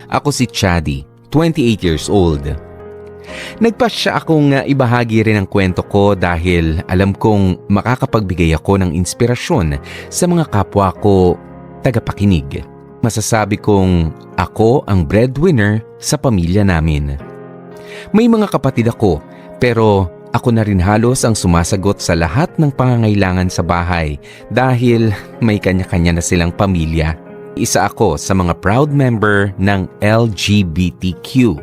Ako si Chaddy, 28 years old. Nagpasya akong ibahagi rin ang kwento ko dahil alam kong makakapagbigay ako ng inspirasyon sa mga kapwa ko tagapakinig. Masasabi kong ako ang breadwinner sa pamilya namin. May mga kapatid ako pero ako na rin halos ang sumasagot sa lahat ng pangangailangan sa bahay dahil may kanya-kanya na silang pamilya. Isa ako sa mga proud member ng LGBTQ.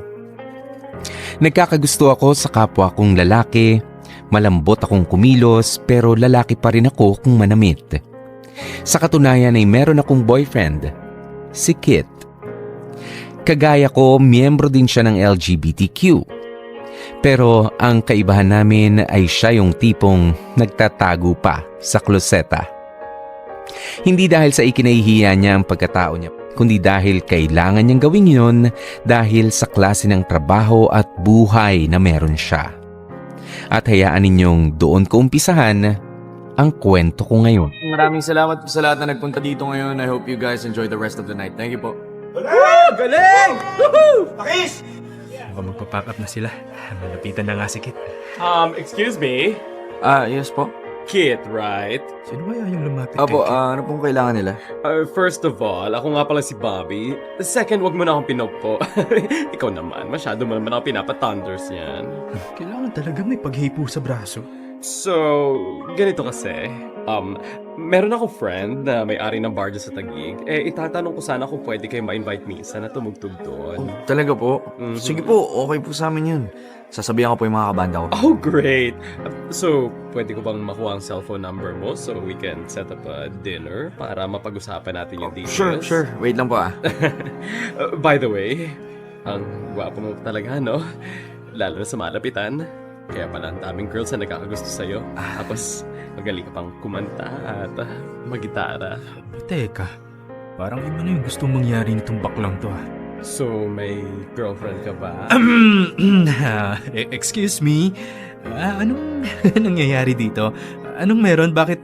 Nagkakagusto ako sa kapwa kong lalaki, malambot akong kumilos pero lalaki pa rin ako kung manamit. Sa katunayan ay meron akong boyfriend, si Kit. Kagaya ko, miyembro din siya ng LGBTQ. Pero ang kaibahan namin ay siya yung tipong nagtatago pa sa kloseta. Hindi dahil sa ikinahihiya niya ang pagkatao niya, kundi dahil kailangan niyang gawin yun dahil sa klase ng trabaho at buhay na meron siya. At hayaan ninyong doon ko umpisahan ang kwento ko ngayon. Maraming salamat po sa lahat na nagpunta dito ngayon. I hope you guys enjoy the rest of the night. Thank you po. Galing! Woohoo! Pakis! Mukhang magpa-pack up na sila. Malapitan na nga si Kit. Excuse me? Yes po. Kit, right? Sino kaya yung lumapit Opo, kay Kit? ano pong kailangan nila? First of all, ako nga pala si Bobby. Second, wag mo na akong pinokpo. Ikaw naman, masyado mo naman ako pinapa-thunders yan. Kailangan talaga may paghipo sa braso. So, ganito kasi. Meron ako friend na may-ari ng bar dyan sa Taguig. Itatanong ko sana kung pwede kayo ma-invite minsan na tumugtog doon. Talaga po? Mhm. Sige po, okay po sa amin yun. Sasabihan ko po yung mga kabanda ko. Oh, great! So, pwede ko bang makuha ang cellphone number mo so we can set up a dinner para mapag-usapan natin yung details? Sure. Wait lang po By the way, ang gwapo mo talaga, no? Lalo na sa malapitan. Kaya pala ang daming girls na nagkakagusto sa'yo. Tapos, magaling ka pang kumanta at magitara. Teka, parang iba na yung gustong mangyari nitong baklang to ha. So, may girlfriend ka ba? Excuse me? Anong nangyayari dito? Anong meron? Bakit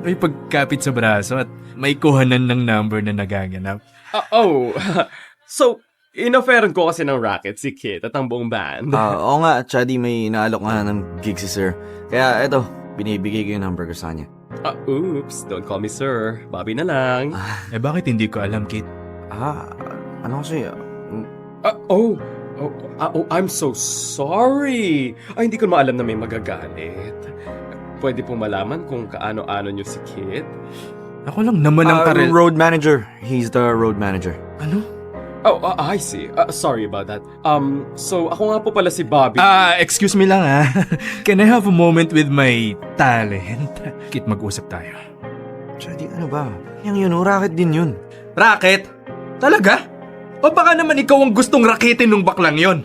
may pagkapit sa braso at may kuhanan ng number na nagaganap? So, in-offeran ko kasi ng racket si Kit at ang buong band. Oo nga, Chaddy, may inaalok nga ng gig si sir. Kaya eto, binibigay ko yung number ko sa kanya. Oops, don't call me sir. Bobby na lang. Bakit hindi ko alam, Kit? Ano kasi? I'm so sorry. Hindi ko maalam na may magagalit. Pwede pong malaman kung kaano-ano niyo si Kit? Ako lang naman ang Road manager. He's the road manager. Ano? I see. Sorry about that. So ako nga po pala si Bobby. Excuse me lang Can I have a moment with my talent? Kit, mag-usap tayo. Chaddy, ano ba? Yung racket din yun. Racket? Talaga? O baka naman ikaw ang gustong rakitin nung baklang yon?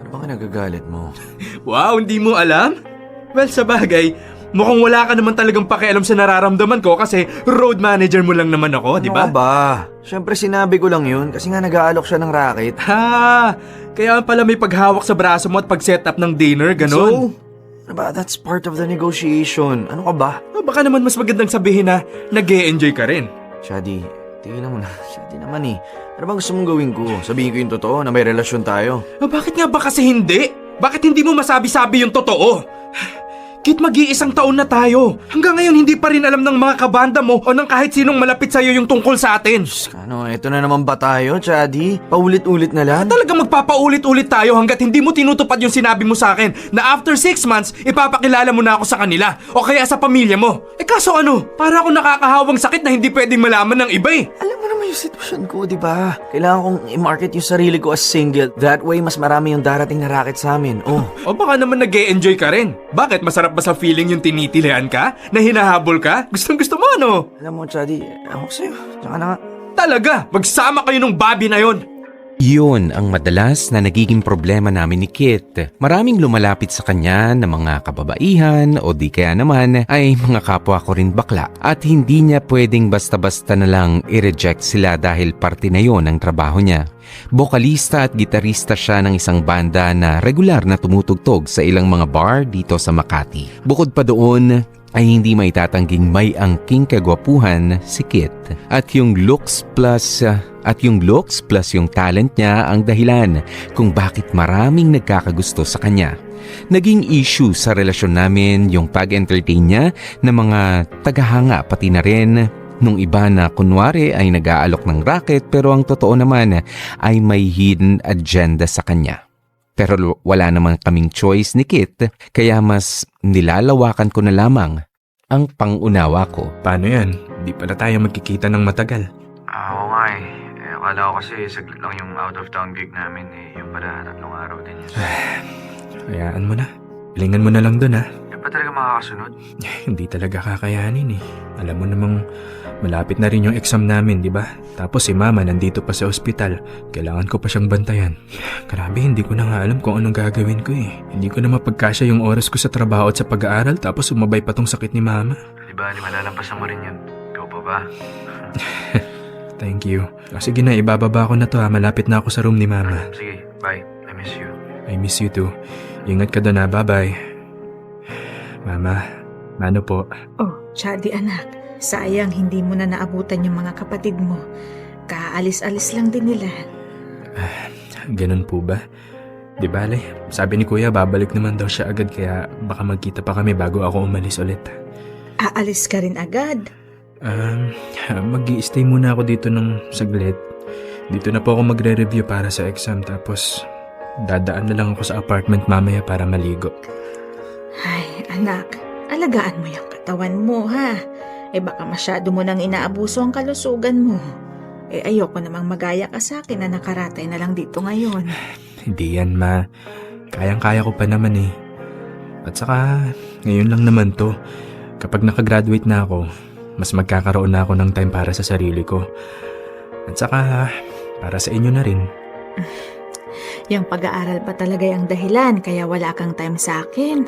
Ano ba nagagalit mo? Wow, hindi mo alam? Well, sa bagay, mukhang wala ka naman talagang pakialam sa nararamdaman ko kasi road manager mo lang naman ako, di ba? Ano ba? Siyempre sinabi ko lang yun kasi nga nag-aalok siya ng racket. Kaya pala may paghawak sa braso mo at pag-set up ng dinner, ganun? So, ba, that's part of the negotiation. Ano ka ba? Baka naman mas magandang sabihin na nag-e-enjoy ka rin. Shadi, tingnan mo na. Shadi naman Ano bang gusto mong gawin ko? Sabihin ko yung totoo na may relasyon tayo. Bakit nga ba kasi hindi? Bakit hindi mo masabi-sabi yung totoo? Kit, mag-iisang taon na tayo. Hanggang ngayon hindi pa rin alam ng mga kabanda mo o ng kahit sinong malapit sa'yo yung tungkol sa atin. Eto na naman ba tayo, Chaddy? Paulit-ulit na lang? Talagang magpapaulit-ulit tayo hanggat hindi mo tinutupad yung sinabi mo sa akin na after 6 months, ipapakilala mo na ako sa kanila o kaya sa pamilya mo. Kaso ano, para ako nakakahawang sakit na hindi pwedeng malaman ng iba Alam mo naman yung sitwasyon ko, di ba? Kailangan kong i-market yung sarili ko as single. That way, mas marami yung darating na racket sa amin. O baka naman nag-e-enjoy ka rin. Bakit? Masarap ba sa feeling yung tinitilihan ka? Na hinahabol ka? Gustong-gusto mo ano? Alam mo, Chaddy, ako sa'yo. Tsaka na nga. Talaga? Magsama kayo nung Bobby na yon. Yun ang madalas na nagiging problema namin ni Kit. Maraming lumalapit sa kanya na mga kababaihan o di kaya naman ay mga kapwa ko rin bakla. At hindi niya pwedeng basta-basta na lang i-reject sila dahil parte na yon ng trabaho niya. Bokalista at gitarista siya ng isang banda na regular na tumutugtog sa ilang mga bar dito sa Makati. Bukod pa doon, ay hindi maitatangking may angking kagwapuhan si Kit. At yung looks plus yung talent niya ang dahilan kung bakit maraming nagkakagusto sa kanya. Naging issue sa relasyon namin yung pag-entertain niya ng mga tagahanga pati na rin nung iba na kunwari ay nag-aalok ng racket pero ang totoo naman ay may hidden agenda sa kanya. Pero wala naman kaming choice ni Kit kaya mas nilalawakan ko na lamang ang pangunawa ko. Paano yan? Di pala tayo magkikita ng matagal. Oo nga eh. Akala ko kasi saglit lang yung out of town gig namin eh. Yung pala 3 araw din yun. Hayaan mo na. Pilingan mo na lang dun ha. Di pa talaga makakasunod? Hindi talaga kakayanin eh. Alam mo namang malapit na rin yung exam namin, di ba? Tapos si mama nandito pa sa ospital. Kailangan ko pa siyang bantayan. Grabe, hindi ko na nga alam kung anong gagawin ko eh. Hindi ko na mapagkasya yung oras ko sa trabaho at sa pag-aaral tapos umabay pa tong sakit ni mama. Di ba, malalampasan mo rin yun? Ikaw pa ba? Thank you. Sige na, ibababa ko na to ha. Malapit na ako sa room ni mama. Sige, bye. I miss you. I miss you too. Ingat ka doon ha. Bye-bye. Mama, ano po? Oh, Chadi anak. Sayang hindi mo na naabutan yung mga kapatid mo. Kaalis-alis lang din nila. Ganun po ba? Di bale, sabi ni kuya babalik naman daw siya agad kaya baka magkita pa kami bago ako umalis ulit. Aalis ka rin agad. Mag-i-stay muna ako dito ng saglit. Dito na po ako magre-review para sa exam tapos dadaan na lang ako sa apartment mamaya para maligo. Ay, anak, alagaan mo yung katawan mo, ha? Baka masyado mo nang inaabuso ang kalusugan mo. Ayoko namang magaya ka sa akin na nakaratay na lang dito ngayon. Hindi yan, ma. Kayang-kaya ko pa naman eh. At saka, ngayon lang naman to. Kapag nakagraduate na ako, mas magkakaroon na ako ng time para sa sarili ko. At saka, para sa inyo na rin. Yung pag-aaral pa talaga yung dahilan kaya wala kang time sa akin.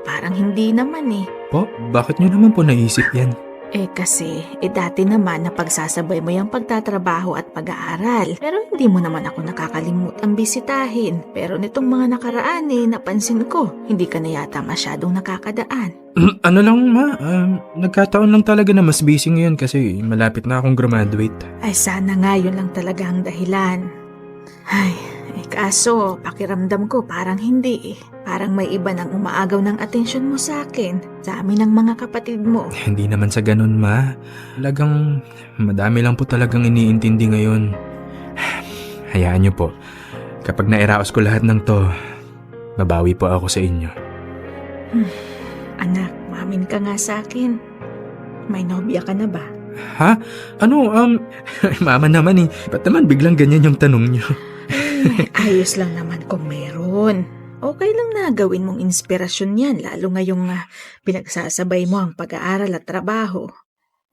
Parang hindi naman eh. Po, bakit nyo naman po naisip yan? Kasi, dati naman na pagsasabay mo yung pagtatrabaho at pag-aaral. Pero hindi mo naman ako nakakalimutang bisitahin. Pero nitong mga nakaraan napansin ko, hindi ka na yata masyadong nakakadaan. Ano lang ma, nagkataon lang talaga na mas busy ngayon kasi malapit na akong graduate. Ay sana nga yun lang talaga ang dahilan. Ay, kaso pakiramdam ko parang hindi eh. Parang may iba nang umaagaw ng atensyon mo sa akin, sa amin ng mga kapatid mo. Hindi naman sa ganun ma, talagang madami lang po talagang iniintindi ngayon. Hayaan niyo po, kapag nairaos ko lahat ng to, babawi po ako sa inyo. Anak, mamin ka nga sa akin. May nobya ka na ba? Ha? Ano, mama naman eh. Ba't naman biglang ganyan yung tanong niyo? Ayos lang naman kung meron. Okay lang na gawin mong inspirasyon yan, lalo ngayong pinagsasabay mo ang pag-aaral at trabaho.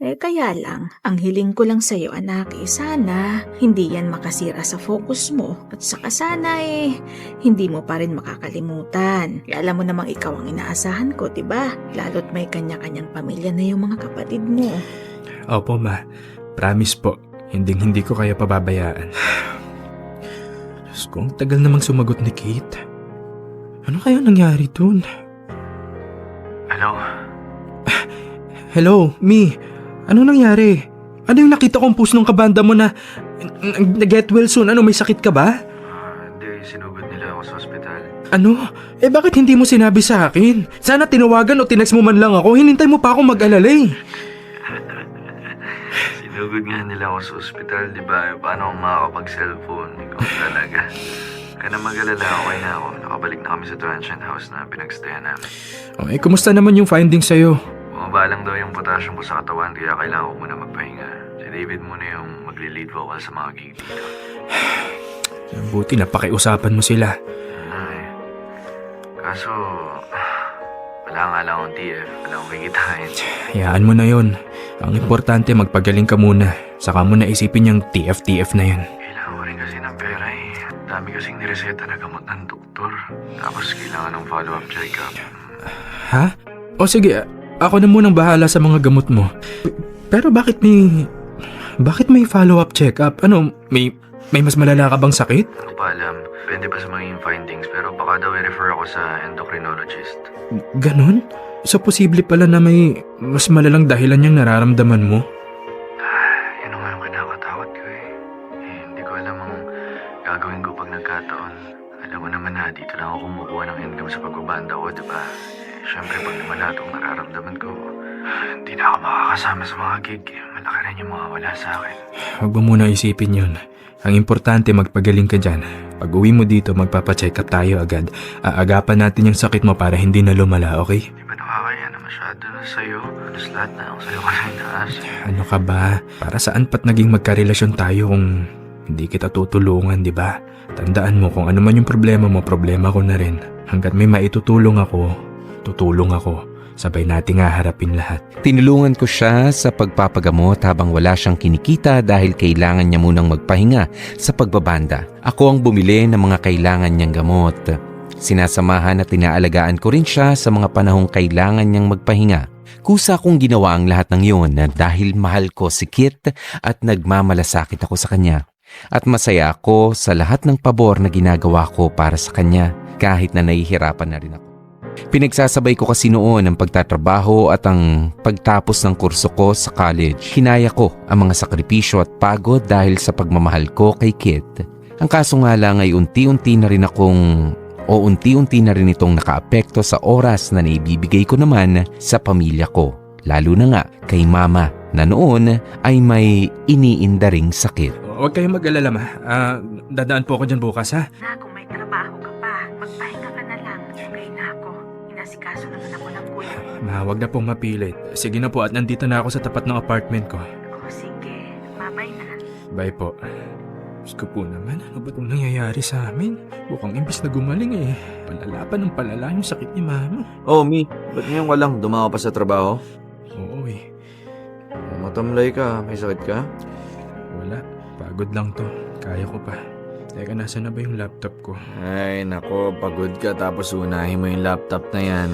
Kaya lang, ang hiling ko lang sa'yo anak, sana hindi yan makasira sa focus mo. At saka sana hindi mo pa rin makakalimutan. Alam mo namang ikaw ang inaasahan ko, diba? Lalo't may kanya-kanyang pamilya na yung mga kapatid mo. Opo ma, promise po, hindi ko kaya pababayaan. Diyos ko, ang tagal namang sumagot ni Kate. Ano kaya nangyari dun? Hello? Hello, Mi. Ano nangyari? Ano yung nakita kong post ng kabanda mo na get well soon? Ano, may sakit ka ba? Hindi, sinugod nila ako sa ospital. Ano? Bakit hindi mo sinabi sa akin? Sana tinawagan o tinext mo man lang ako. Hinintay mo pa ako mag-alala eh. Sinugod nga nila ako sa ospital, di ba? Paano akong makakapag-cellphone? Ikaw talaga. Kaya na mag-alala, okay na ako. Nakabalik na kami sa transient house na pinagstayan namin. Kumusta naman yung findings sa'yo? Bumaba lang daw yung potassium ko sa katawan kaya kailangan ko muna magpahinga. Si David muna yung magli-lead vocal sa mga gig dito. Buti napakiusapan mo sila. Ay. Kaso, wala nga lang akong TF. Wala akong kikitain. Hayaan mo na yon. Ang importante magpagaling ka muna. Saka mo na isipin yung TF na yan. Kailangan ko rin kasi ng pera eh. Dami kasing nireseta na gamot ng doktor. Tapos kailangan ng follow-up check-up. Ha? O sige, ako na munang bahala sa mga gamot mo. Pero bakit may follow-up check-up? Ano, may mas malala ka bang sakit? Hindi ko pa alam. Depende pa sa magiging findings. Pero baka daw i-refer ako sa endocrinologist. Ganon? So posible pala na may mas malalang dahilan yung nararamdaman mo? Yan ang nga kinakatakot ko eh. Hindi ko alam ang gagawin ko pag nagkataon. Alam mo naman na dito lang ako kumukuha ng income sa pagbabanda ko, di ba? Siyempre pag nawala itong nararamdaman ko, hindi na ako makakasama sa mga gig. Malaki rin yung mawawala sa akin. Huwag mo muna isipin yun. Ang importante magpagaling ka dyan. Pag uwi mo dito, magpapacheck up tayo agad. Aagapan natin yung sakit mo para hindi na lumala, okay? Di ba nakakaya na masyado na sa'yo? Halos lahat na ako sa'yo kasi naas. Ano ka ba? Para saan pat naging magkarelasyon tayo kung hindi kita tutulungan, di ba? Tandaan mo kung ano man yung problema mo, problema ko na rin. Hanggat may maitutulong ako, tutulong ako. Sabay nating haharapin lahat. Tinulungan ko siya sa pagpapagamot habang wala siyang kinikita dahil kailangan niya munang magpahinga sa pagbabanda. Ako ang bumili ng mga kailangan niyang gamot. Sinasamahan at tinaalagaan ko rin siya sa mga panahong kailangan niyang magpahinga. Kusa kong ginawa ang lahat ng yun dahil mahal ko si Kit at nagmamalasakit ako sa kanya. At masaya ako sa lahat ng pabor na ginagawa ko para sa kanya kahit na nahihirapan na rin ako. Pinagsasabay ko kasi noon ang pagtatrabaho at ang pagtapos ng kurso ko sa college. Kinaya ko ang mga sakripisyo at pagod dahil sa pagmamahal ko kay Kit. Ang kaso nga lang ay unti-unti na rin itong nakaapekto sa oras na naibibigay ko naman sa pamilya ko. Lalo na nga kay mama na noon ay may iniinda ring sakit. Huwag kayong mag-alala, ma. Dadaan po ako dyan bukas, ha? Na, kung may trabaho ka pa, magpahinga ka na lang. Okay na ako. Inasikaso naman ako ng kuya. Ma, huwag na pong mapilit. Sige na po at nandito na ako sa tapat ng apartment ko. O sige, babay na. Bye po. Diyos ko po naman, ano ba itong nangyayari sa amin? Mukhang imbis na gumaling eh. Palala pa ng palala yung sakit ni mama. Oh, Mi, ba't ngayon ka lang dumawa pa sa trabaho? Oo eh. Matamlay ka, may sakit ka? Wala. Pagod lang to. Kaya ko pa. Teka, nasa na ba yung laptop ko? Ay, nako, pagod ka tapos unahin mo yung laptop na yan.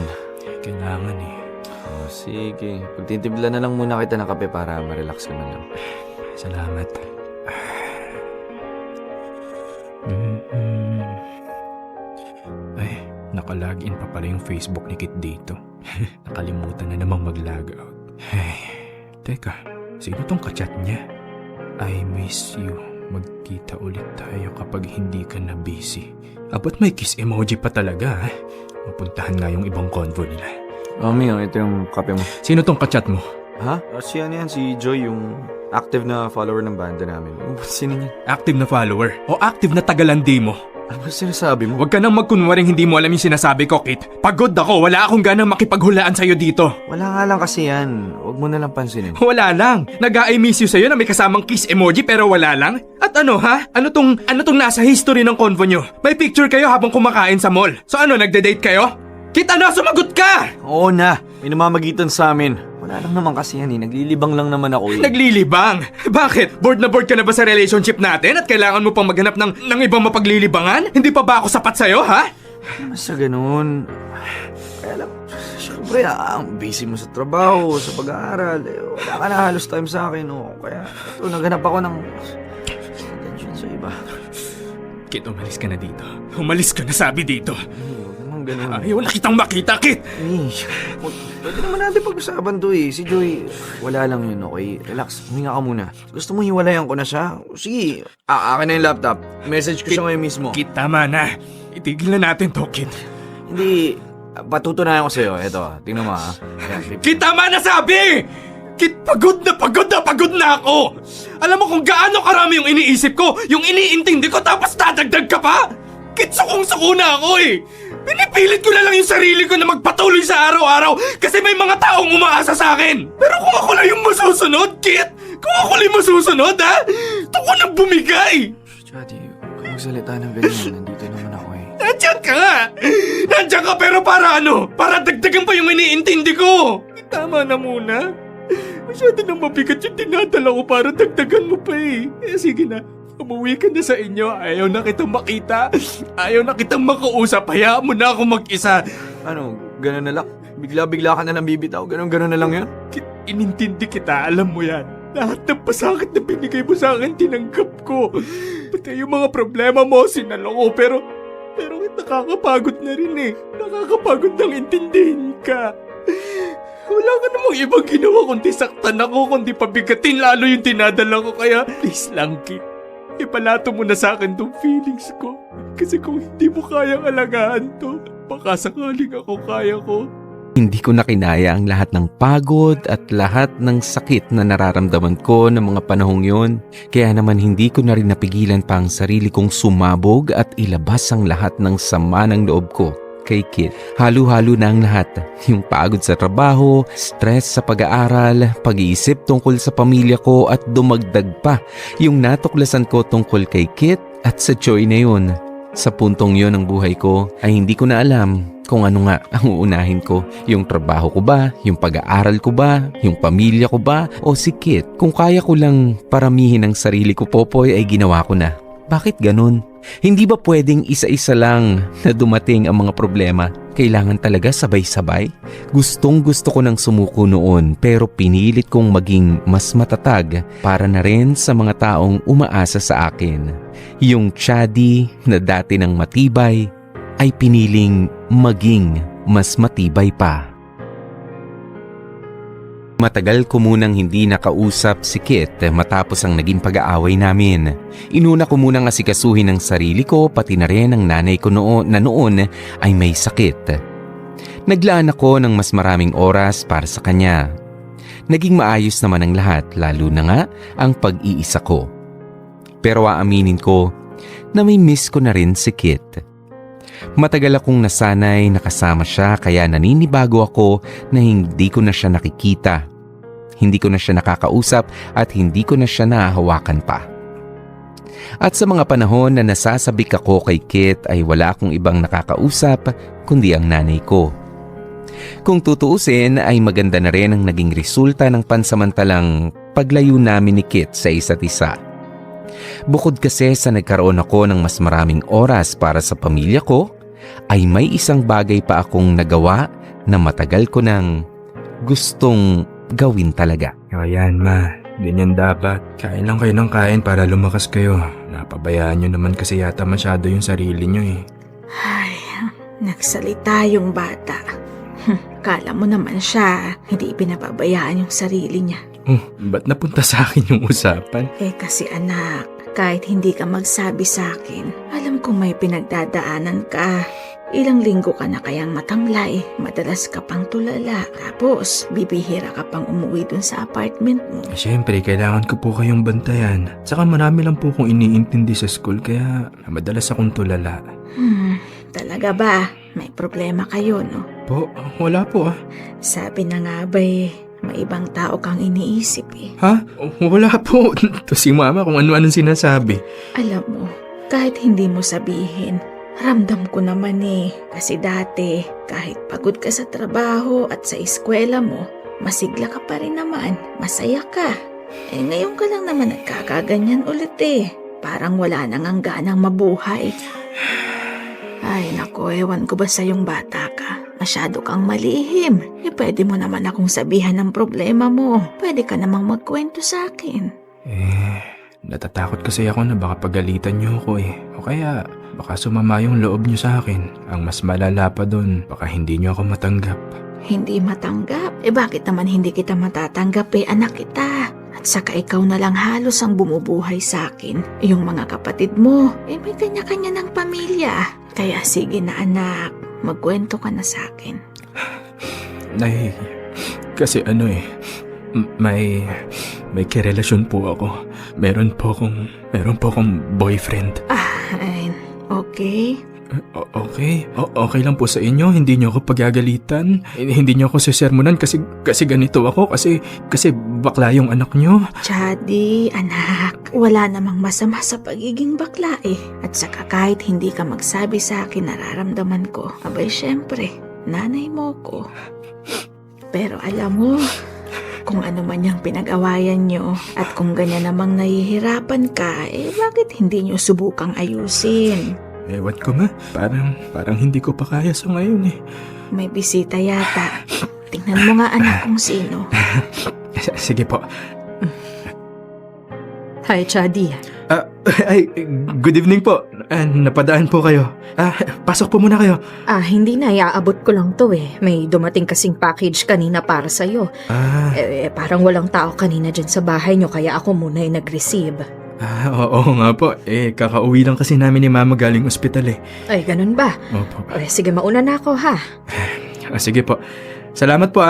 Kailangan eh. Oh, sige. Pagtitimpla na lang muna kita ng kape para ma-relax ka na lang. Salamat. Ay, nakalagin pa pala yung Facebook ni Kit dito. Nakalimutan na namang mag-logout. Ay, teka, sino tong kachat niya? I miss you. Magkita ulit tayo kapag hindi ka na busy. Abot may kiss emoji pa talaga. Mapuntahan nga yung ibang convo nila. Oh, Mi, ito yung kape mo. Sino tong kachat mo? Ha? Si ano yan? Si Joy, yung active na follower ng banda namin. Sino niya? Active na follower o active na tagalandi mo? Ano ba sinasabi mo? Huwag ka nang magkunwaring hindi mo alam yung sinasabi ko, Kit. Pagod ako, wala akong ganang makipaghulaan sa'yo dito. Wala nga lang kasi yan. Huwag mo na lang pansinin. Wala lang. Nag-I miss you sa'yo na may kasamang kiss emoji pero wala lang? At ano ha? Ano tong nasa history ng convo nyo? May picture kayo habang kumakain sa mall. So ano, nagde-date kayo? Kit, ano? Sumagot ka! Oo na. May namamagitan sa amin. Wala lang naman kasi yan eh. Naglilibang lang naman ako eh. Naglilibang? Bakit? Bored na bored ka na ba sa relationship natin at kailangan mo pang maghanap ng ibang mapaglilibangan? Hindi pa ba ako sapat sa'yo, ha? Ano sa ganun? Kaya lang, syempre, ang busy mo sa trabaho, sa pag-aaral. Wala ka na halos time sa akin, oh. Kaya, ito, naghanap ako ng attention sa iba. Kit, umalis ka na dito. Umalis ka na sabi dito. Huwag naman ganun. Ayaw na kitang makita, Kit! Pwede naman natin pag-usapan to eh. Si Joy, wala lang yun, okay? Relax, huminga ka muna. Gusto mo hiwalayan ko na siya? Sige, akin na yung laptop. Message ko siya ngayon mismo. Kit, tama na. Itigil na natin to, Kit. Hindi, patutunayan ko sa'yo. Eto, tingnan mo ha. Ayan, Kit, tama na sabi! Kit, pagod na ako! Alam mo kung gaano karami yung iniisip ko, yung iniintindi ko, tapos dadagdag ka pa? Kit, sukong-suko na ako eh! Pinipilit ko na lang yung sarili ko na magpatuloy sa araw-araw kasi may mga taong umaasa sa akin. Pero kung ako lang yung masusunod, Kit! Kung ako lang yung masusunod, ha? Ito ko nang bumigay! Chati, huwag magsalita ng ganyan. Nandito naman ako eh. Nandiyan ka nga! Nandiyan ka pero para ano? Para dagdagan pa yung iniintindi ko! Tama na muna. Masyado nang mabigat yung tinadala ko para dagdagan mo pa eh. Sige na. Umuwi ka na sa inyo. Ayaw na kitang makita. Ayaw na kitang makausap. Hayaan mo na ako mag-isa. Ano, gano'n na lang? Bigla-bigla ka na lang bibitaw? Gano'n na lang yan? Inintindi kita. Alam mo yan. Lahat ng pasakit na binigay mo sa akin, tinanggap ko. Pati yung mga problema mo, sinalo ko. Pero nakakapagod na rin eh. Nakakapagod nang intindihin ka. Wala ka namang ibang ginawa kundi saktan ako, kundi pabigatin lalo yung dinadala ko. Kaya please lang, Kit. Ipalato mo na sa akin tong feelings ko. Kasi kung hindi mo kayang alagaan to, baka sakaling ako kaya ko. Hindi ko na kinaya ang lahat ng pagod at lahat ng sakit na nararamdaman ko ng mga panahong yon. Kaya naman hindi ko na rin napigilan pa ang sarili kong sumabog at ilabas ang lahat ng sama ng loob ko kay Kit. Halo-halo na ang lahat. Yung pagod sa trabaho, stress sa pag-aaral, pag-iisip tungkol sa pamilya ko at dumagdag pa yung natuklasan ko tungkol kay Kit at sa Joy na yun. Sa puntong yon ng buhay ko ay hindi ko na alam kung ano nga ang uunahin ko. Yung trabaho ko ba? Yung pag-aaral ko ba? Yung pamilya ko ba? O si Kit? Kung kaya ko lang paramihin ang sarili ko, Popoy, ay ginawa ko na. Bakit ganun? Hindi ba pwedeng isa-isa lang na dumating ang mga problema? Kailangan talaga sabay-sabay? Gustong-gusto ko nang sumuko noon pero pinilit kong maging mas matatag para na rin sa mga taong umaasa sa akin. Yung Chadi na dati nang matibay ay piniling maging mas matibay pa. Matagal ko munang hindi nakausap si Kit matapos ang naging pag-aaway namin. Inuna ko munang asikasuhin ang sarili ko pati na rin ang nanay ko noon ay may sakit. Naglaan ako ng mas maraming oras para sa kanya. Naging maayos naman ang lahat lalo na nga ang pag-iisa ko. Pero aaminin ko na may miss ko na rin si Kit. Matagal akong nasanay nakasama siya kaya naninibago ako na hindi ko na siya nakikita. Hindi ko na siya nakakausap at hindi ko na siya nahahawakan pa. At sa mga panahon na nasasabik ako kay Kit ay wala akong ibang nakakausap kundi ang nanay ko. Kung tutuusin ay maganda na rin ang naging resulta ng pansamantalang paglayo namin ni Kit sa isa't isa. Bukod kasi sa nagkaroon ako ng mas maraming oras para sa pamilya ko, ay may isang bagay pa akong nagawa na matagal ko nang gustong gawin talaga. O yan, ma. Ganyan dapat. Kain lang kayo ng kain para lumakas kayo. Napabayaan nyo naman kasi yata masyado yung sarili nyo eh. Ay, nagsalita yung bata. Kala mo naman siya, hindi pinapabayaan yung sarili niya. Ba't napunta sa akin yung usapan? Eh kasi anak, kahit hindi ka magsabi sa akin, alam kong may pinagdadaanan ka. Ilang linggo ka na kayang matamlay, madalas ka pang tulala, tapos bibihira ka pang umuwi dun sa apartment mo. Siyempre, kailangan ko po kayong bantayan. Tsaka marami lang po kong iniintindi sa school kaya madalas akong tulala. Talaga ba? May problema kayo, no? Po, wala po ah. Sabi na nga ba'y may ibang tao kang iniisip eh. Ha? Wala po. To si mama kung ano-anong sinasabi. Alam mo, kahit hindi mo sabihin, ramdam ko naman eh. Kasi dati, kahit pagod ka sa trabaho at sa eskwela mo, masigla ka pa rin naman. Masaya ka. Eh ngayon ka lang naman nagkakaganyan ulit eh. Parang wala nang ang ganang mabuhay. Ay nako, ewan ko ba sa yung bata ka? Masyado kang malihim. Eh pwede mo naman akong sabihan ng problema mo. Pwede ka namang magkwento sa akin. Natatakot kasi ako na baka pagalitan niyo ako eh. O kaya, baka sumama yung loob niyo sa akin. Ang mas malala pa dun, baka hindi niyo ako matanggap. Hindi matanggap? Eh bakit naman hindi kita matatanggap eh, anak kita? At saka ikaw na lang halos ang bumubuhay sa akin. Yung mga kapatid mo, eh may kanya-kanya ng pamilya. Kaya sige na anak, magkwento ka na sa akin. Nay, kasi ano eh, may kirelasyon po ako. Meron po akong boyfriend. Ay, okay. Okay. Okay lang po sa inyo. Hindi niyo ako pagagalitan. Hindi niyo ako sesermonan kasi ganito ako. Kasi bakla yung anak niyo. Chadi, anak, wala namang masama sa pagiging bakla eh. At saka kahit hindi ka magsabi sa akin nararamdaman ko, abay syempre, nanay mo ko. Pero alam mo, kung ano man yung pinag-awayan nyo at kung ganyan namang nahihirapan ka, eh bakit hindi nyo subukang ayusin? Ewan ko ma, parang hindi ko pa kaya sa ngayon eh. May bisita yata. Tingnan mo nga anak kung sino. Sige po. Hi, Chadi. Ay, good evening po. napadaan po kayo. Pasok po muna kayo. Hindi na, iaabot ko lang to eh. May dumating kasing package kanina para sa'yo. Parang walang tao kanina dyan sa bahay nyo, kaya ako muna yung nag-receive. Oo nga po. Kakauwi lang kasi namin ni Mama galing ospital eh. Ay, ganun ba? Opo. Sige, mauna na ako ha. Sige po. Salamat po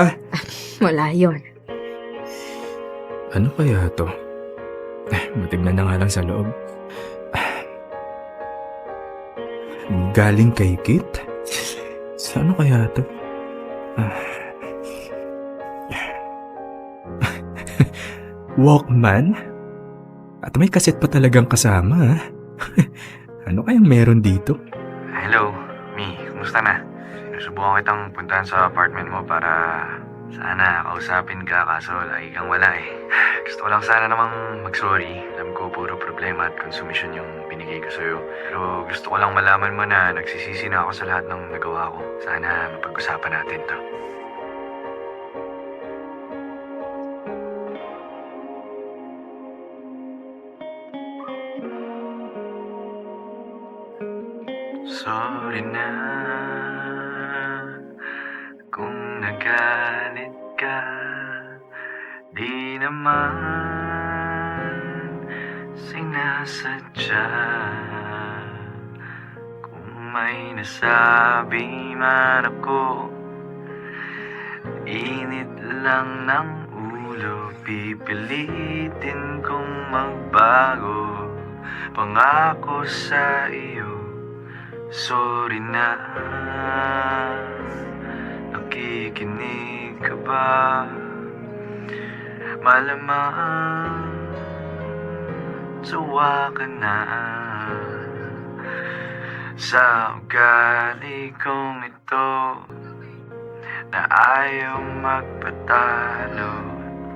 Wala yon. Ano kaya to? Matignan na nga lang sa loob. Galing kay Kit? Sa ano kaya to? Walkman? At may kaset pa talagang kasama. Ano kayang meron dito? Hello, Mi. Kumusta na? Sinusubukan kitang puntahan sa apartment mo para sana kausapin ka kaso lagi kang wala eh. Gusto ko lang sana namang mag-sorry. Alam ko puro problema at konsumisyon yung binigay ko sa'yo. Pero gusto ko lang malaman mo na nagsisisi na ako sa lahat ng nagawa ko. Sana mapag-usapan natin to. Sorry na kung nagalit ka. Di naman sinasadya. Kung may nasabi man ako, init lang ng ulo. Pipilitin kong magbago. Pangako sa iyo, sorry na. Nakikinig ka ba? Malamang tuwa ka na sa ugali kong ito na ayaw magpatalo.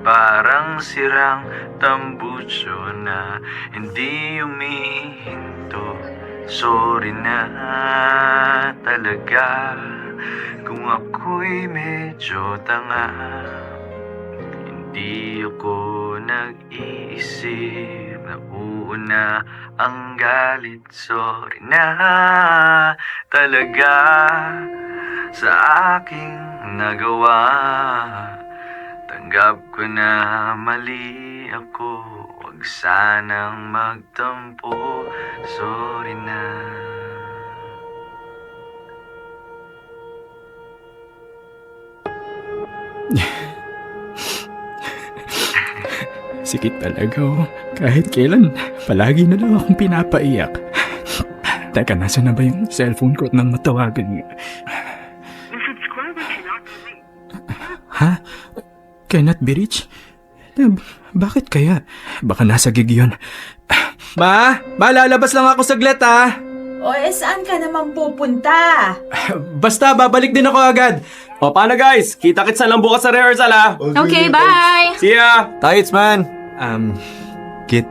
Parang sirang tambucho na hindi humihinto. Sorry na talaga kung ako'y medyo tanga. Hindi ako nag-iisip na uuna ang galit. Sorry na talaga sa aking nagawa. Tanggap ko na mali ako. Huwag sanang magtampo. Sorry na. Sikit talaga Kahit kailan, palagi na lang akong pinapaiyak. Teka, nasa na ba yung cellphone ko nang matawagan niya? Ha? Cannot be reached? Bakit kaya? Baka nasa gig yun. Ma, lalabas lang ako saglit Saan ka naman pupunta? Basta, babalik din ako agad. O paano guys? Kita-kits na lang bukas sa rehearsal Okay, bye! See ya! Tights, man! Kit,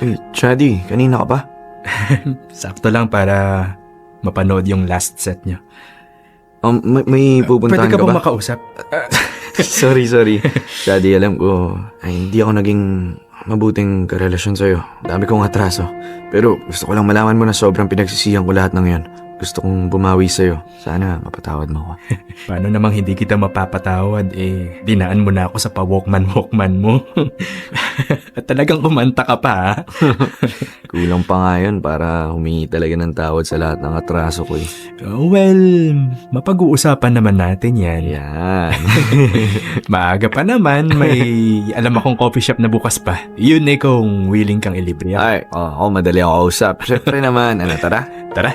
Hey, Chaddy, kanina ka pa? sakto lang para mapanood yung last set niyo. May pupuntahan Pwede ka ka bang ba? makausap? Sorry. Chaddy, alam ko, hindi ako naging mabuting karelasyon sa'yo. Dami kong atraso. Pero gusto ko lang malaman mo na sobrang pinagsisihan ko lahat ng yan. Gusto kong bumawi sa'yo. Sana mapatawad mo ako. Paano namang hindi kita mapapatawad dinaan mo na ako sa pa-walkman mo. At talagang kumanta ka pa Kulang pa nga yun para humingi talaga ng tawad sa lahat ng atraso ko Well, mapag-uusapan naman natin yan. Yan. Maaga pa naman, may alam akong coffee shop na bukas pa. Yun kung willing kang ilibre ako. Ay, ako madali ako kausap. Siyempre naman, tara? Tara.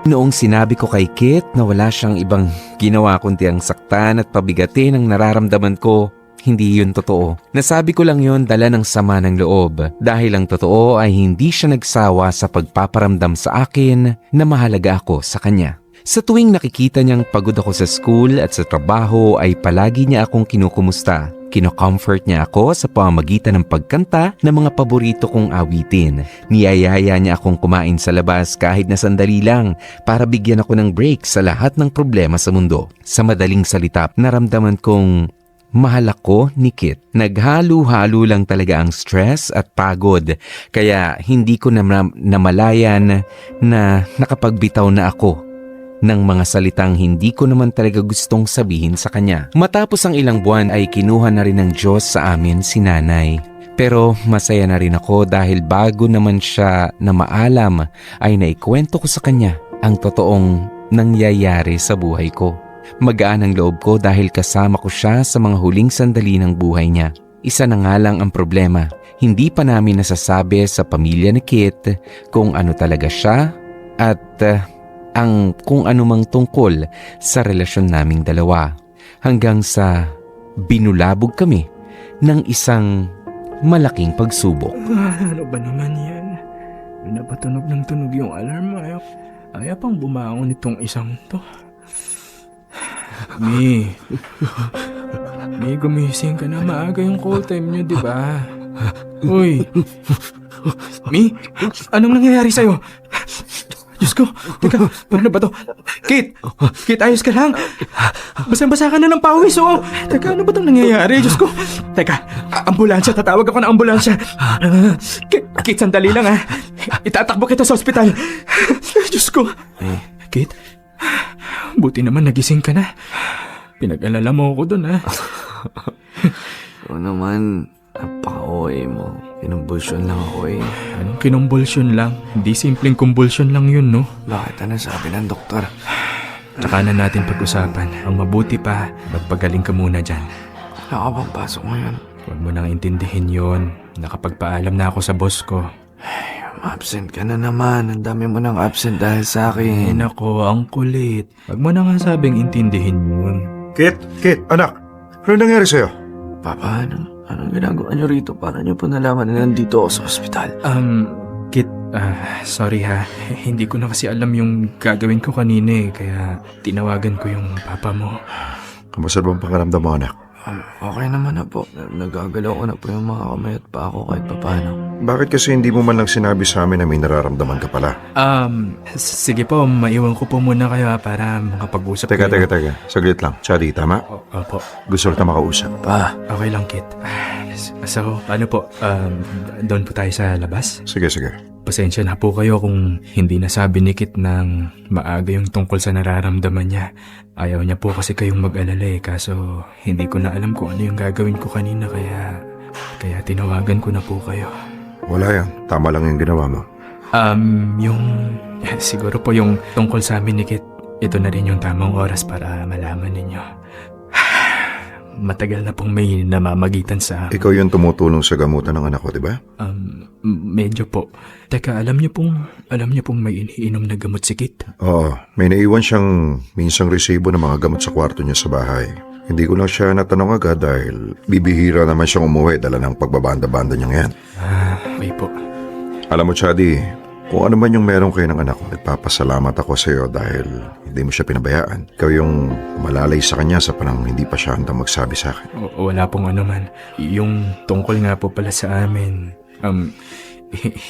Noong sinabi ko kay Kit na wala siyang ibang ginawa kundi ang saktan at pabigatin ang nararamdaman ko, hindi yun totoo. Nasabi ko lang yun dala ng sama ng loob dahil ang totoo ay hindi siya nagsawa sa pagpaparamdam sa akin na mahalaga ako sa kanya. Sa tuwing nakikita niyang pagod ako sa school at sa trabaho ay palagi niya akong kinukumusta. Kino-comfort niya ako sa pamamagitan ng pagkanta ng mga paborito kong awitin. Niyayaya niya akong kumain sa labas kahit na sandali lang para bigyan ako ng break sa lahat ng problema sa mundo. Sa madaling salita, naramdaman kong Mahal ako ni Kit. Naghalo-halo lang talaga ang stress at pagod. Kaya hindi ko namalayan na nakapagbitaw na ako ng mga salitang hindi ko naman talaga gustong sabihin sa kanya. Matapos ang ilang buwan ay kinuha na rin ng Diyos sa amin si Nanay. Pero masaya na rin ako dahil bago naman siya na maalam ay naikwento ko sa kanya ang totoong nangyayari sa buhay ko. Magaan ang loob ko dahil kasama ko siya sa mga huling sandali ng buhay niya. Isa na nga lang ang problema. Hindi pa namin nasasabi sa pamilya ni Kit kung ano talaga siya at ang kung anumang tungkol sa relasyon naming dalawa. Hanggang sa binulabog kami ng isang malaking pagsubok. Ano ba naman yan? Pinapatunog ng tunog yung alarm. Ayaw pang bumangon itong isang to. Mi, gumising ka na. Maaga yung call time nyo, di ba? Uy. Mi, anong nangyayari sa'yo? Diyos ko, teka, paano ba to? Kit, ayos ka lang? Basang-basa ka na ng pawis, oh. Teka, ano ba itong nangyayari? Diyos ko. Teka, ambulansya, tatawag ako ng ambulansya. Kit, sandali lang, ha. Itatakbo kita sa ospital. Diyos ko. Kit, buti naman nagising ka na. Pinag-alala mo ako dun, ha. Oo naman, napaka-OA mo. Kinumbulsyon lang ako eh. Anong kinumbulsyon lang? Hindi simpleng kumbulsyon lang yun, no? Bakit ano sabi ng doktor? Tsaka na natin pag-usapan. Ang mabuti pa, magpagaling ka muna dyan. Wala ka bang pasok ngayon? Huwag mo nang intindihin yon. Nakapagpaalam na ako sa boss ko. Absent ka na naman. Ang dami mo nang absent dahil sa Ay akin. nako, ang kulit. Huwag mo na nga sabing intindihin yun. Kit, anak. Ano nangyari sa'yo? Papa, anong ginagawa niyo rito? Para niyo po nalaman na nandito ako sa ospital. Kit, sorry ha. Hindi ko na kasi alam yung gagawin ko kanina eh. Kaya tinawagan ko yung papa mo. Kamusta bang pangaramdam mo, anak? Okay naman na po. Nagagalaw ko na po yung mga kamay at pa ako kahit papano. Bakit kasi hindi mo man lang sinabi sa amin na may nararamdaman ka pala? Sige po, maiwan ko po muna kayo para makapag-usap Teka. kayo. Saglit lang. Chadi, tama? Opo. Gusto kita makausap. Pa, Okay lang, Kit. So, paano po? Doon po tayo sa labas? Sige. Pasensya na po kayo kung hindi nasabi ni Kit ng maaga yung tungkol sa nararamdaman niya. Ayaw niya po kasi kayong mag-alala eh. Kaso, hindi ko na alam kung ano yung gagawin ko kanina kaya tinawagan ko na po kayo. Wala yan. Tama lang yung ginawa mo. Siguro po yung tungkol sa amin ni Kit, ito na rin yung tamang oras para malaman ninyo. Matagal na pong may namamagitan sa... Ikaw yung tumutulong sa gamutan ng anak ko, di ba? Medyo po. Teka, alam niyo pong may iniinom na gamot si Kit? Oo. May naiwan siyang minsang resibo ng mga gamot sa kwarto niya sa bahay. Hindi ko lang siya natanong agad dahil bibihira naman siyang umuwi dala ng pagbabanda-banda niya ngayon. Okay po. Alam mo, Chadi, kung ano man yung meron kayo ng anak ko, nagpapasalamat ako sa iyo dahil hindi mo siya pinabayaan. Ikaw yung malalay sa kanya sa panang hindi pa siya handang magsabi sa akin. Wala pong ano man. Yung tungkol nga po pala sa amin,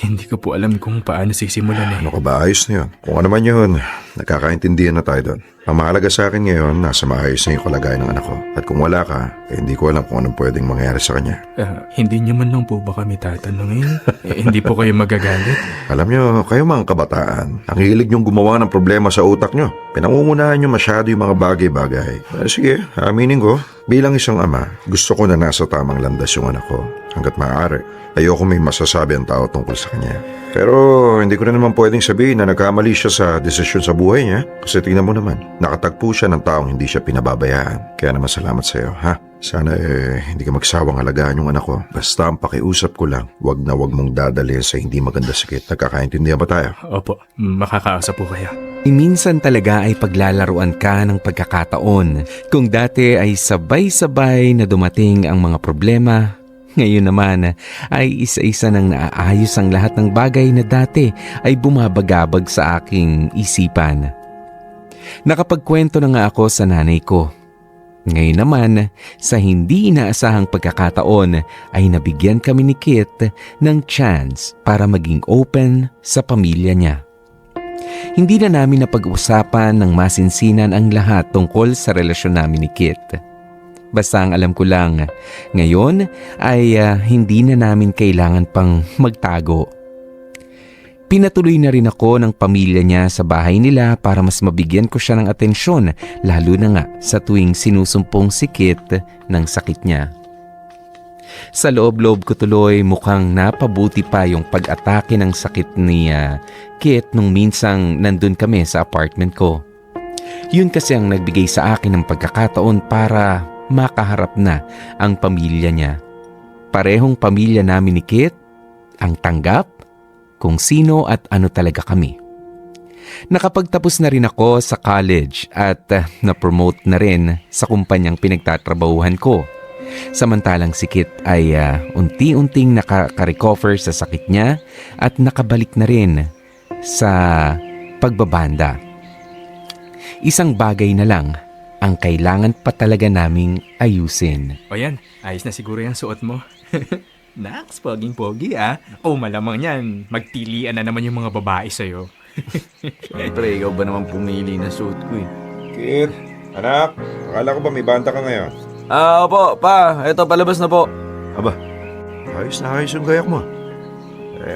hindi ko po alam kung paano sisimulan eh. Ano ka ba? Ayos na yun. Kung ano man yun, nagkakaintindihan na tayo doon. Ang mahalaga sa akin ngayon, nasa maayos na yung kalagayan ng anak ko. At kung wala ka, hindi ko alam kung anong pwedeng mangyari sa kanya. Hindi niyo man lang po ba kami tatanungin? Hindi po kayo magagalit? Alam nyo, kayo mga kabataan, ang hilig nyong gumawa ng problema sa utak nyo. Pinangungunahan nyo masyado yung mga bagay-bagay. Sige, aminin ko, bilang isang ama, gusto ko na nasa tamang landas yung anak ko. Hanggat maaari, ayoko may masasabi ang tao tungkol sa kanya. Pero hindi ko na naman pwedeng sabihin na nagkamali siya sa desisyon sa buhay niya. Kasi tingnan mo naman, nakatagpo siya ng taong hindi siya pinababayaan. Kaya naman salamat sa iyo, ha? Sana hindi ka magsawang alagaan yung anak ko. Basta ang pakiusap ko lang, wag mong dadalhin sa hindi maganda sakit. Nagkakaintindihan ba tayo? Opo, makakaasa po kayo. Minsan talaga ay paglalaruan ka ng pagkakataon. Kung dati ay sabay-sabay na dumating ang mga problema, ngayon naman ay isa-isa nang naaayos ang lahat ng bagay na dati ay bumabagabag sa aking isipan. Nakapagkwento na nga ako sa nanay ko. Ngayon naman, sa hindi inaasahang pagkakataon ay nabigyan kami ni Kit ng chance para maging open sa pamilya niya. Hindi na namin napag-usapan ng masinsinan ang lahat tungkol sa relasyon namin ni Kit. Basta ang alam ko lang, ngayon ay hindi na namin kailangan pang magtago. Pinatuloy na rin ako ng pamilya niya sa bahay nila para mas mabigyan ko siya ng atensyon, lalo na nga sa tuwing sinusumpong si Kit ng sakit niya. Sa loob-loob ko tuloy mukhang napabuti pa yung pag-atake ng sakit ni Kit nung minsang nandun kami sa apartment ko. Yun kasi ang nagbigay sa akin ng pagkakataon para makaharap na ang pamilya niya. Parehong pamilya namin ni Kit ang tanggap kung sino at ano talaga kami. Nakapagtapos na rin ako sa college at na-promote na rin sa kumpanyang pinagtatrabahuhan ko. Samantalang si Kit ay unti-unting nakaka-recover sa sakit niya at nakabalik na rin sa pagbabanda. Isang bagay na lang ang kailangan pa talaga naming ayusin. O yan, ayos na siguro yung suot mo. Naks, poging-pogi Oh, malamang yan. Magtilian na naman yung mga babae sa'yo. Siyempre, ikaw ba naman pumili na suit ko eh? Kit, anak, akala ko ba may banta ka ngayon? Opo, pa. Eto, palabas na po. Aba, ayos na ayos yung gayak mo.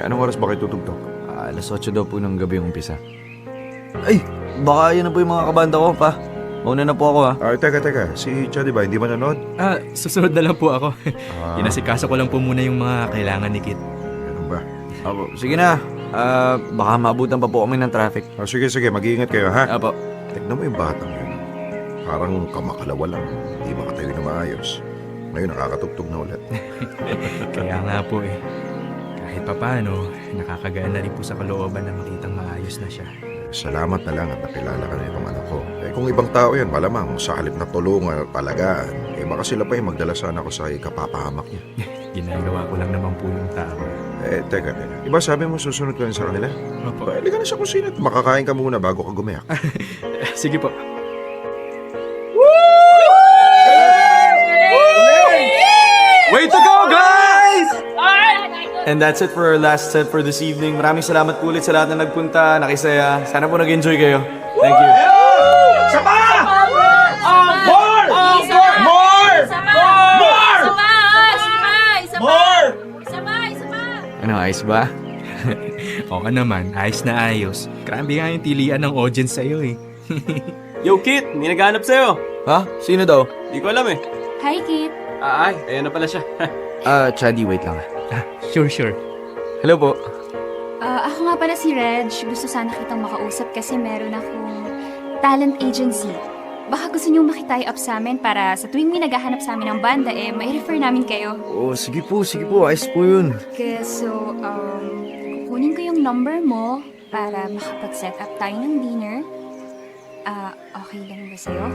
Anong oras ba kayo tutugtog? Alas 8 daw po ng gabi umpisa. Ay, baka yan na po yung mga kabanda ko, pa. Mauna na po ako, ha? Ay, teka. Si Chadi ba, hindi manonood? Susunod na lang po ako. Inasikaso ko lang po muna yung mga kailangan ni Kit. Ganun ba? Opo, sige na. Baka maabutan pa po kami ng traffic. Sige, mag-iingat kayo, ha? Opo. Tignan mo yung batang yun. Parang kamakalawa lang. Hindi makatayo na maayos. Ngayon, nakakatugtog na ulit. Kaya nga po kahit papano, nakakagaan na rin po sa kalooban na makitang maayos na siya. Salamat na lang at nakilala ka na itong anak ko. Kung ibang tao yan, malamang sa halip na tulungan at palagaan, baka sila pa yung magdala sana ako sa ikapapahamak niya. Ginagawa ko lang naman po yung tama. Teka. Iba sabi mo susunod ka rin sa kanila? Opo. Halika na sa kusina at makakain ka muna bago ka gumayak. Sige po. Way to go, guys! And that's it for our last set for this evening. Maraming salamat po ulit sa lahat na nagpunta, nakisaya. Sana po nag-enjoy kayo. Thank you. Ano, ayos ba? Oo naman, ayos na ayos. Grabe nga yung tilian ng audience sa'yo Yo, Kit! May naghahanap sa'yo. Ha? Sino daw? Di ko alam eh. Hi, Kit. Ay, ayan na pala siya. Chadi, wait lang. Sure. Hello po. Ako nga pala si Reg. Gusto sana kitang makausap kasi meron akong talent agency. Baka gusto niyong makitie up sa amin para sa tuwing may naghahanap sa amin ng banda, may refer namin kayo. Sige po. Ayos po yun. So, kukunin ko yung number mo para makapag-set up tayo ng dinner. Okay lang ba sa'yo?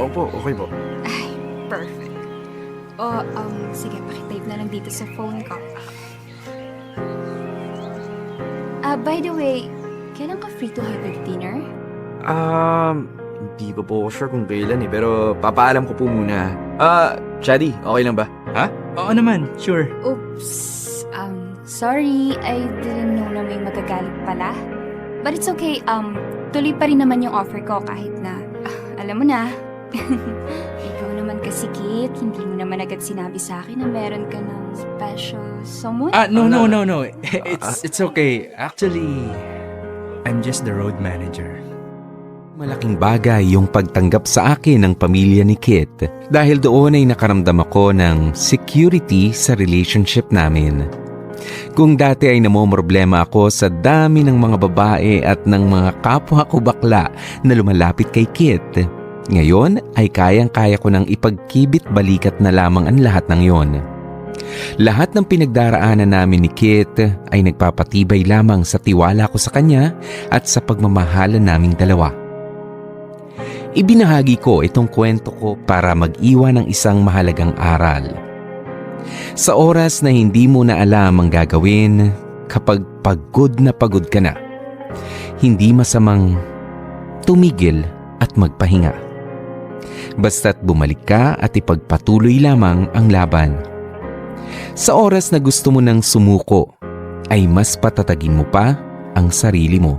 Opo, okay po. Ay, perfect. Sige, pakitype na lang dito sa phone ko. By the way, kailan ka free to have a dinner? Hindi pa po ako sure kung kailan pero papaalam ko po muna. Chadi, okay lang ba? Oo naman, sure. Oops. Sorry, I didn't know na may magagalit pala. But it's okay, tuloy pa rin naman yung offer ko kahit na, alam mo na. Ikaw naman kasi, Kit, hindi mo naman agad sinabi sa akin na meron ka ng special someone? No. It's okay. Actually, I'm just the road manager. Malaking bagay yung pagtanggap sa akin ng pamilya ni Kit dahil doon ay nakaramdam ako ng security sa relationship namin. Kung dati ay namomroblema ako sa dami ng mga babae at ng mga kapwa ko bakla na lumalapit kay Kit, ngayon ay kayang-kaya ko nang ipagkibit balikat na lamang ang lahat ng yon. Lahat ng pinagdaraanan namin ni Kit ay nagpapatibay lamang sa tiwala ko sa kanya at sa pagmamahalan naming dalawa. Ibinahagi ko itong kwento ko para mag-iwan ng isang mahalagang aral. Sa oras na hindi mo na alam ang gagawin, kapag pagod ka na, hindi masamang tumigil at magpahinga. Basta't bumalik ka at ipagpatuloy lamang ang laban. Sa oras na gusto mo nang sumuko, ay mas patatagin mo pa ang sarili mo.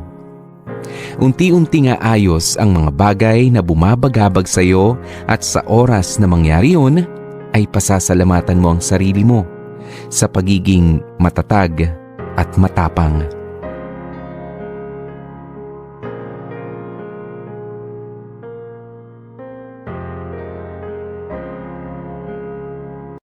Unti-unti nga ayos ang mga bagay na bumabagabag sa'yo at sa oras na mangyari yun, ay pasasalamatan mo ang sarili mo sa pagiging matatag at matapang.